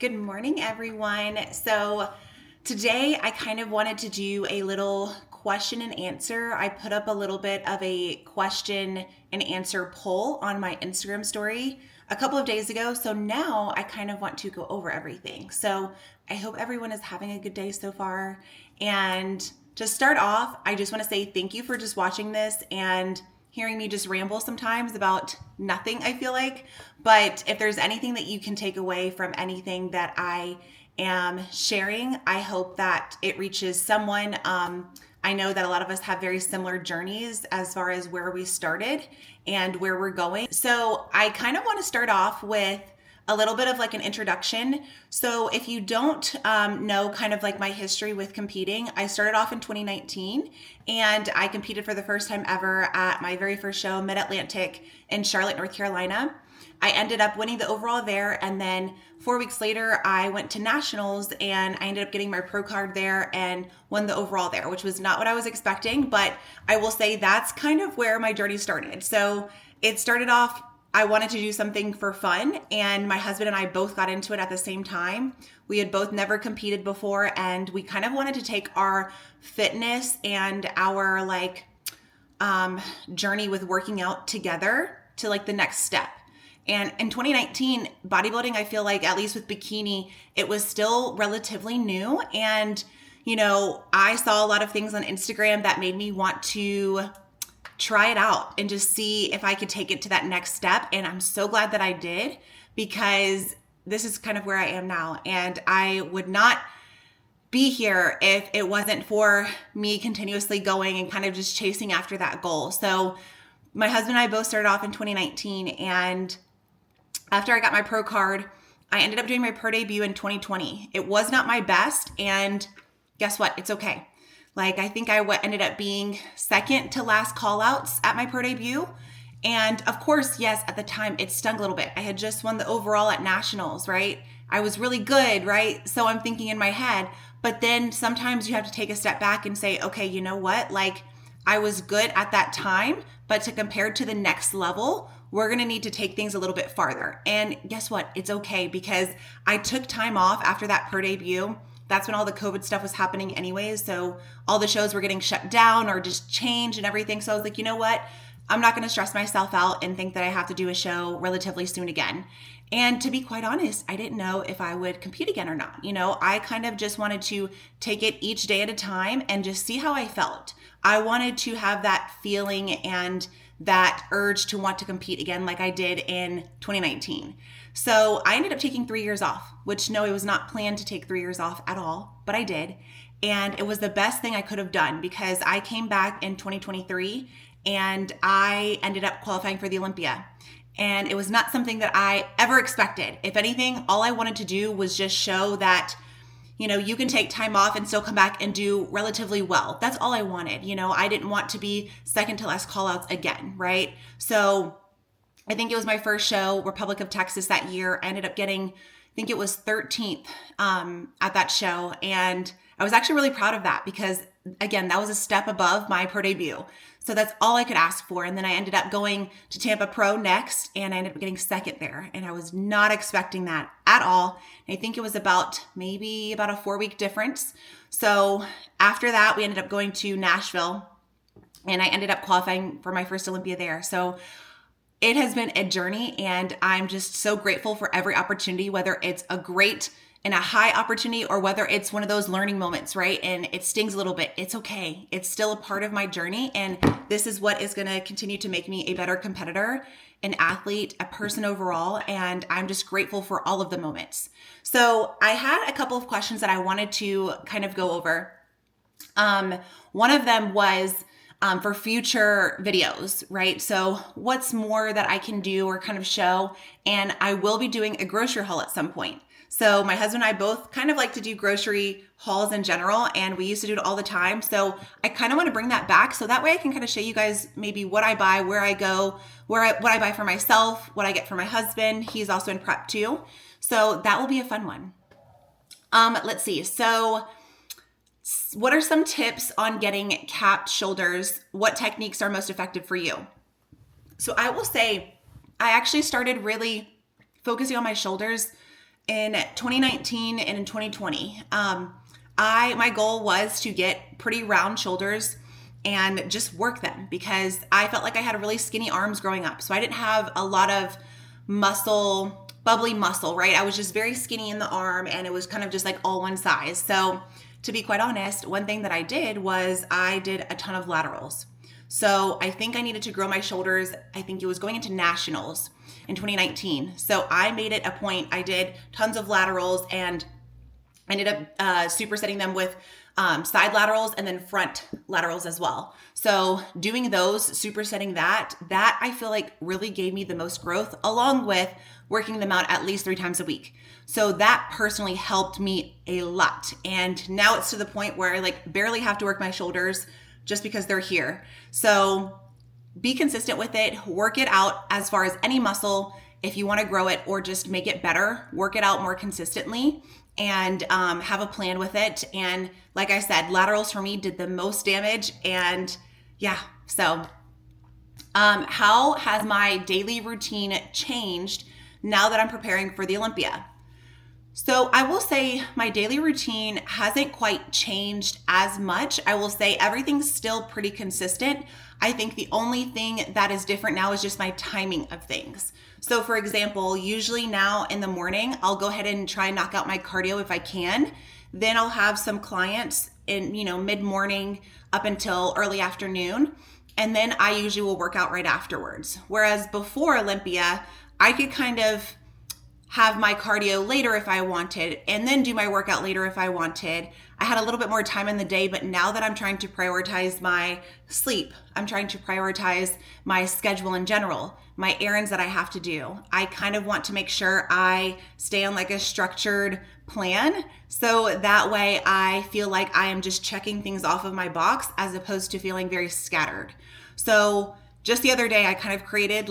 Good morning, everyone. So today I kind of wanted to do a little question and answer. I put up a little bit of a question and answer poll on my Instagram story a couple of days ago. So now I kind of want to go over everything. So I hope everyone is having a good day so far. And to start off, I just want to say thank you for just watching this and hearing me just ramble sometimes about nothing, I feel like. But if there's anything that you can take away from anything that I am sharing, I hope that it reaches someone. I know that a lot of us have very similar journeys as far as where we started and where we're going. So I kind of want to start off with a little bit of like an introduction. So if you don't know kind of like my history with competing, I started off in 2019 and I competed for the first time ever at my very first show, Mid-Atlantic in Charlotte, North Carolina. I ended up winning the overall there, and then 4 weeks later I went to nationals and I ended up getting my pro card there and won the overall there, which was not what I was expecting, but I will say that's kind of where my journey started. So it started off, I wanted to do something for fun, and my husband and I both got into it at the same time. We had both never competed before, and we kind of wanted to take our fitness and our journey with working out together to like the next step. And in 2019, bodybuilding, I feel like, at least with Bikini, it was still relatively new. And, you know, I saw a lot of things on Instagram that made me want to try it out and just see if I could take it to that next step. And I'm so glad that I did, because this is kind of where I am now. And I would not be here if it wasn't for me continuously going and kind of just chasing after that goal. So my husband and I both started off in 2019, and after I got my pro card, I ended up doing my pro debut in 2020. It was not my best, and guess what? It's okay. Like, I think I ended up being second to last call outs at my pro debut. And of course, yes, at the time it stung a little bit. I had just won the overall at nationals, right? I was really good, right? So I'm thinking in my head, but then sometimes you have to take a step back and say, okay, you know what? Like, I was good at that time, but to compare to the next level, we're going to need to take things a little bit farther. And guess what? It's okay, because I took time off after that pro debut. That's when all the COVID stuff was happening anyways. So all the shows were getting shut down or just changed and everything. So I was like, you know what? I'm not going to stress myself out and think that I have to do a show relatively soon again. And to be quite honest, I didn't know if I would compete again or not. You know, I kind of just wanted to take it each day at a time and just see how I felt. I wanted to have that feeling and that urge to want to compete again like I did in 2019. So I ended up taking 3 years off, which no, it was not planned to take 3 years off at all, but I did. And it was the best thing I could have done, because I came back in 2023 and I ended up qualifying for the Olympia. And it was not something that I ever expected. If anything, all I wanted to do was just show that, you know, you can take time off and still come back and do relatively well. That's all I wanted. You know, I didn't want to be second to last call outs again, right? So I think it was my first show, Republic of Texas, that year. I ended up getting, I think it was 13th at that show. And I was actually really proud of that, because again, that was a step above my pro debut. So that's all I could ask for. And then I ended up going to Tampa Pro next, and I ended up getting second there. And I was not expecting that at all. And I think it was maybe about a 4-week difference. So after that, we ended up going to Nashville, and I ended up qualifying for my first Olympia there. So it has been a journey, and I'm just so grateful for every opportunity, whether it's a great and a high opportunity or whether it's one of those learning moments, right? And it stings a little bit. It's okay. It's still a part of my journey. And this is what is going to continue to make me a better competitor, an athlete, a person overall. And I'm just grateful for all of the moments. So I had a couple of questions that I wanted to kind of go over. One of them was for future videos, right? So what's more that I can do or kind of show? And I will be doing a grocery haul at some point. So my husband and I both kind of like to do grocery hauls in general, and we used to do it all the time. So I kind of want to bring that back, so that way I can kind of show you guys maybe what I buy, where I go, what I buy for myself, what I get for my husband. He's also in prep too. So that will be a fun one. Let's see. So what are some tips on getting capped shoulders? What techniques are most effective for you? So I will say I actually started really focusing on my shoulders in 2019 and in 2020. My goal was to get pretty round shoulders and just work them because I felt like I had really skinny arms growing up. So I didn't have a lot of muscle, bubbly muscle, right? I was just very skinny in the arm and it was kind of just like all one size. So to be quite honest, one thing that I did was I did a ton of laterals. So I think I needed to grow my shoulders. I think it was going into nationals in 2019. So I made it a point. I did tons of laterals and I ended up supersetting them with side laterals and then front laterals as well. So doing those, supersetting that I feel like really gave me the most growth along with working them out at least 3 times a week. So that personally helped me a lot. And now it's to the point where I like barely have to work my shoulders just because they're here. So be consistent with it, work it out as far as any muscle. If you want to grow it or just make it better, work it out more consistently and have a plan with it. And like I said, laterals for me did the most damage. And yeah, so how has my daily routine changed now that I'm preparing for the Olympia? So I will say my daily routine hasn't quite changed as much. I will say everything's still pretty consistent. I think the only thing that is different now is just my timing of things. So for example, usually now in the morning, I'll go ahead and try and knock out my cardio if I can. Then I'll have some clients in, mid-morning up until early afternoon. And then I usually will work out right afterwards. Whereas before Olympia, I could kind of have my cardio later if I wanted, and then do my workout later if I wanted. I had a little bit more time in the day, but now that I'm trying to prioritize my sleep, I'm trying to prioritize my schedule in general, my errands that I have to do. I kind of want to make sure I stay on like a structured plan. So that way I feel like I am just checking things off of my box as opposed to feeling very scattered. So just the other day, I kind of created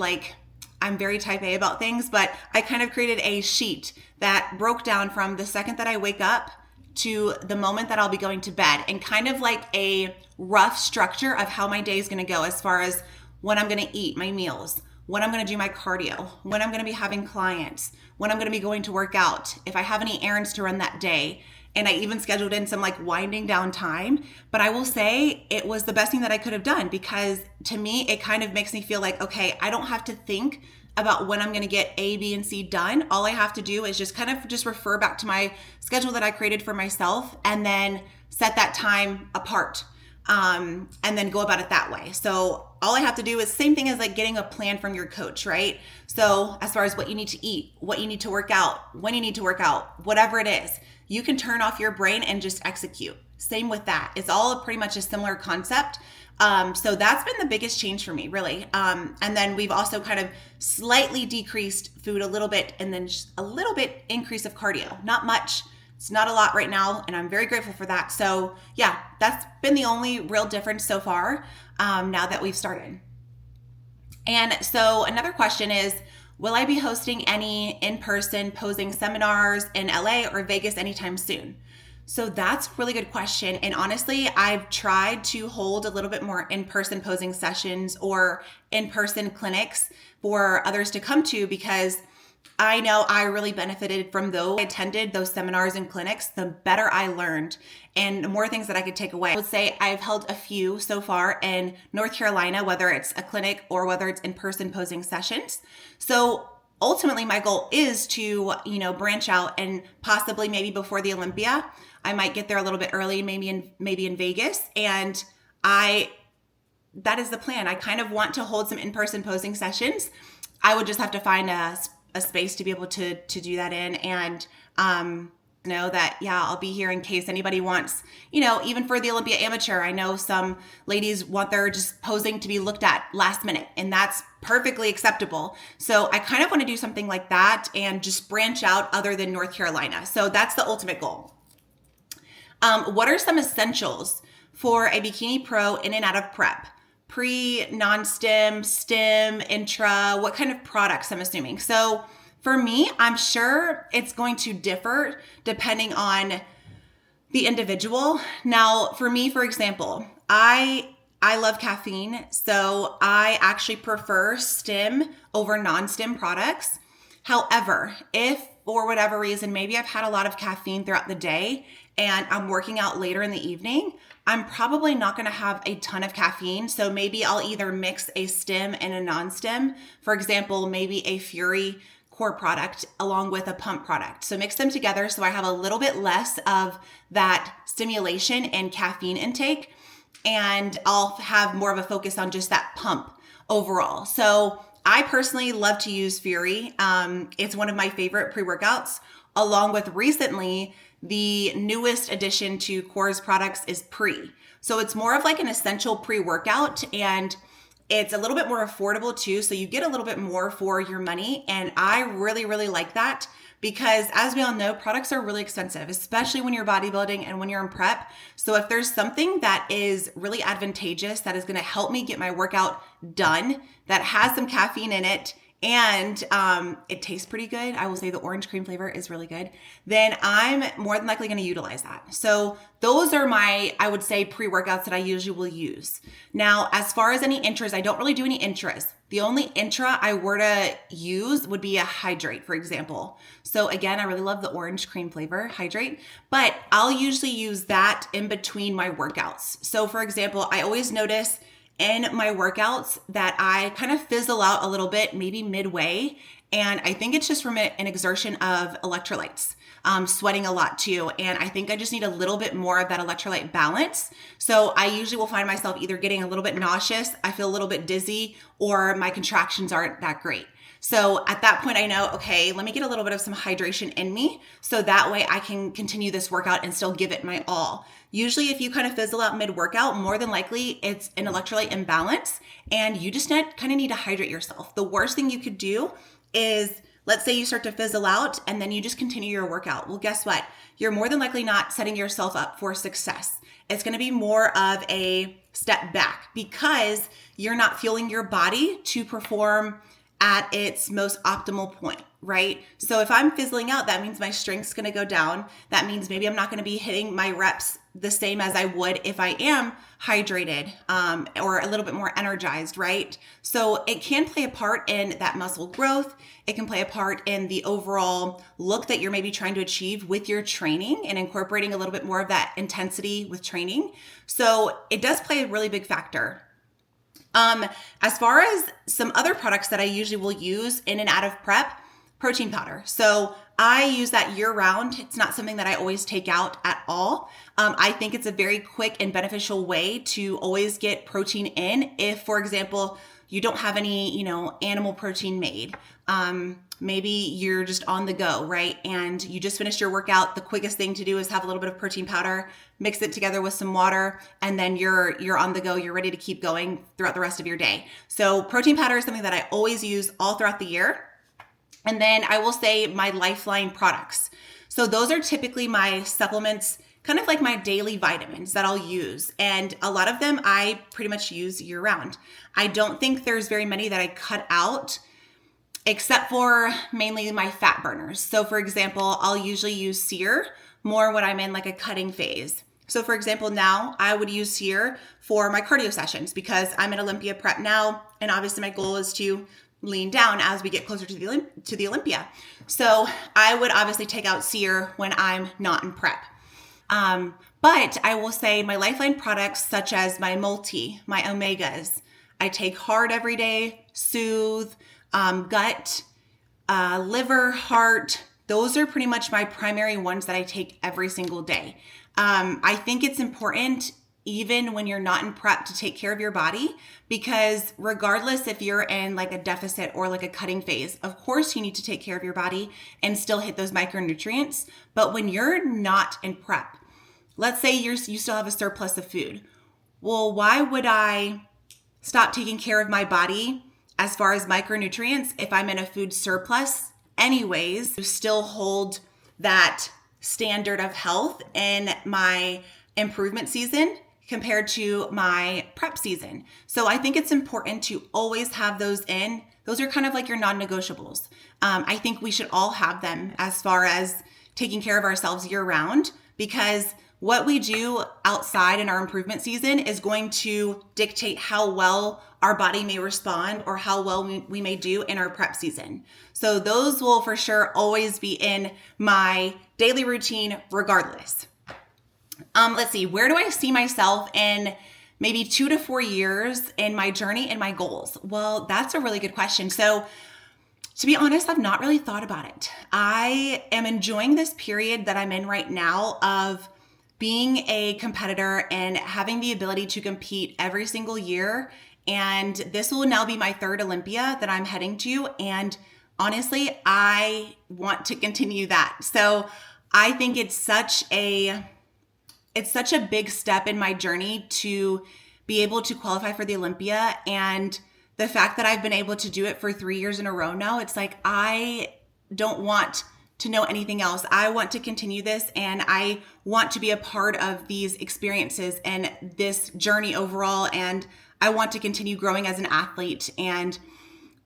I'm very type A about things, but I kind of created a sheet that broke down from the second that I wake up to the moment that I'll be going to bed, and kind of like a rough structure of how my day is going to go as far as when I'm going to eat my meals, when I'm going to do my cardio, when I'm going to be having clients, when I'm going to be going to work out, if I have any errands to run that day. And I even scheduled in some winding down time. But I will say it was the best thing that I could have done, because to me, it kind of makes me feel like, okay, I don't have to think about when I'm going to get A, B, and C done. All I have to do is just kind of just refer back to my schedule that I created for myself and then set that time apart and then go about it that way. So all I have to do is same thing as getting a plan from your coach, right? So as far as what you need to eat, what you need to work out, when you need to work out, whatever it is, you can turn off your brain and just execute. Same with that. It's all pretty much a similar concept. So that's been the biggest change for me, really. And then we've also kind of slightly decreased food a little bit, and then just a little bit increase of cardio. Not much. It's not a lot right now, and I'm very grateful for that. So yeah, that's been the only real difference so far now that we've started. And so another question is, will I be hosting any in-person posing seminars in LA or Vegas anytime soon? So that's a really good question. And honestly, I've tried to hold a little bit more in-person posing sessions or in-person clinics for others to come to, because I know I really benefited from those. I attended those seminars and clinics, the better I learned and the more things that I could take away. I would say I've held a few so far in North Carolina, whether it's a clinic or whether it's in-person posing sessions. So ultimately my goal is to, branch out, and possibly maybe before the Olympia, I might get there a little bit early, maybe in Vegas. And that is the plan. I kind of want to hold some in-person posing sessions. I would just have to find a space to be able to do that in, and know that, I'll be here in case anybody wants, even for the Olympia Amateur. I know some ladies want their just posing to be looked at last minute, and that's perfectly acceptable. So I kind of want to do something like that and just branch out other than North Carolina. So that's the ultimate goal. What are some essentials for a bikini pro in and out of prep? Pre, non-stim, stim, intra, what kind of products, I'm assuming. So for me, I'm sure it's going to differ depending on the individual. Now, for me, for example, I love caffeine, so I actually prefer stim over non-stim products. However, if for whatever reason, maybe I've had a lot of caffeine throughout the day and I'm working out later in the evening, I'm probably not going to have a ton of caffeine. So maybe I'll either mix a stim and a non-stim. For example, maybe a Fury core product along with a pump product. So mix them together so I have a little bit less of that stimulation and caffeine intake, and I'll have more of a focus on just that pump overall. So I personally love to use Fury. It's one of my favorite pre-workouts, along with recently the newest addition to Core's products is Pre. So it's more of like an essential pre-workout, and it's a little bit more affordable too. So you get a little bit more for your money. And I really, really like that because, as we all know, products are really expensive, especially when you're bodybuilding and when you're in prep. So if there's something that is really advantageous that is going to help me get my workout done, that has some caffeine in it, and it tastes pretty good, I will say the orange cream flavor is really good, then I'm more than likely going to utilize that. So those are my, I would say, pre-workouts that I usually will use. Now, as far as any intras, I don't really do any intras. The only intra I were to use would be a hydrate, for example. So again, I really love the orange cream flavor, hydrate, but I'll usually use that in between my workouts. So for example, I always notice in my workouts that I kind of fizzle out a little bit, maybe midway. And I think it's just from an exertion of electrolytes, sweating a lot too. And I think I just need a little bit more of that electrolyte balance. So I usually will find myself either getting a little bit nauseous, I feel a little bit dizzy, or my contractions aren't that great. So at that point, I know, okay, let me get a little bit of some hydration in me so that way I can continue this workout and still give it my all. Usually if you kind of fizzle out mid-workout, more than likely it's an electrolyte imbalance and you just kind of need to hydrate yourself. The worst thing you could do is, let's say you start to fizzle out and then you just continue your workout. Well, guess what? You're more than likely not setting yourself up for success. It's going to be more of a step back because you're not fueling your body to perform at its most optimal point, right? So if I'm fizzling out, that means my strength's going to go down. That means maybe I'm not going to be hitting my reps the same as I would if I am hydrated or a little bit more energized, right? So it can play a part in that muscle growth. It can play a part in the overall look that you're maybe trying to achieve with your training and incorporating a little bit more of that intensity with training. So it does play a really big factor. As far as some other products that I usually will use in and out of prep, protein powder. So I use that year round. It's not something that I always take out at all. I think it's a very quick and beneficial way to always get protein in. If, for example, you don't have any, animal protein made, maybe you're just on the go, right? And you just finished your workout. The quickest thing to do is have a little bit of protein powder, mix it together with some water, and then you're on the go. You're ready to keep going throughout the rest of your day. So protein powder is something that I always use all throughout the year. And then I will say my Lifeline products. So those are typically my supplements, kind of like my daily vitamins that I'll use. And a lot of them I pretty much use year round. I don't think there's very many that I cut out, except for mainly my fat burners. So for example, I'll usually use Sear more when I'm in like a cutting phase. So for example, now I would use Sear for my cardio sessions because I'm in Olympia prep now. And obviously my goal is to lean down as we get closer to the Olympia. So I would obviously take out Sear when I'm not in prep. But I will say my Lifeline products such as my multi, my omegas, I take hard every day, soothe, gut, liver, heart. Those are pretty much my primary ones that I take every single day. I think it's important even when you're not in prep to take care of your body, because regardless if you're in like a deficit or like a cutting phase, of course you need to take care of your body and still hit those micronutrients. But when you're not in prep, let's say you still have a surplus of food. Well, why would I stop taking care of my body as far as micronutrients if I'm in a food surplus anyways, to still hold that standard of health in my improvement season compared to my prep season? So I think it's important to always have those in. Those are kind of like your non-negotiables. I think we should all have them as far as taking care of ourselves year round, because what we do outside in our improvement season is going to dictate how well our body may respond or how well we may do in our prep season. So those will for sure always be in my daily routine regardless. Let's see, where do I see myself in maybe 2 to 4 years in my journey and my goals? Well, that's a really good question. So to be honest, I've not really thought about it. I am enjoying this period that I'm in right now of being a competitor and having the ability to compete every single year. And this will now be my 3rd Olympia that I'm heading to. And honestly, I want to continue that. So I think it's such a big step in my journey to be able to qualify for the Olympia. And the fact that I've been able to do it for 3 years in a row now, it's like, I don't want to know anything else. I want to continue this, and I want to be a part of these experiences and this journey overall. And I want to continue growing as an athlete. And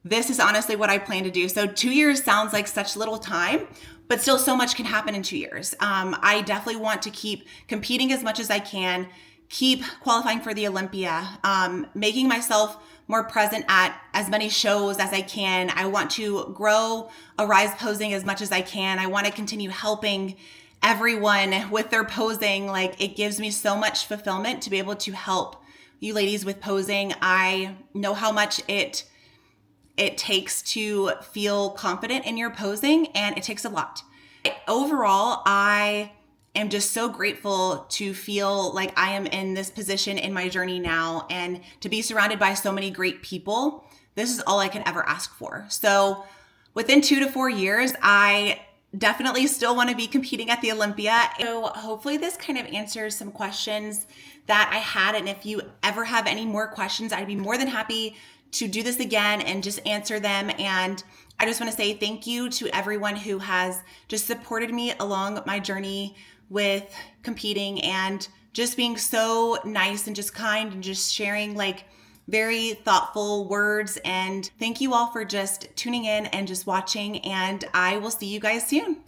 this is honestly what I plan to do. So 2 years sounds like such little time, but still so much can happen in 2 years. I definitely want to keep competing as much as I can, keep qualifying for the Olympia, making myself more present at as many shows as I can. I want to grow Arise Posing as much as I can. I want to continue helping everyone with their posing. Like, it gives me so much fulfillment to be able to help you ladies with posing. I know how much it takes to feel confident in your posing, and it takes a lot. Overall, I am just so grateful to feel like I am in this position in my journey now, and to be surrounded by so many great people. This is all I can ever ask for. So within 2 to 4 years, I definitely still want to be competing at the Olympia. So hopefully this kind of answers some questions that I had. And if you ever have any more questions, I'd be more than happy to do this again and just answer them. And I just want to say thank you to everyone who has just supported me along my journey with competing, and just being so nice and just kind and just sharing like very thoughtful words. And thank you all for just tuning in and just watching, and I will see you guys soon.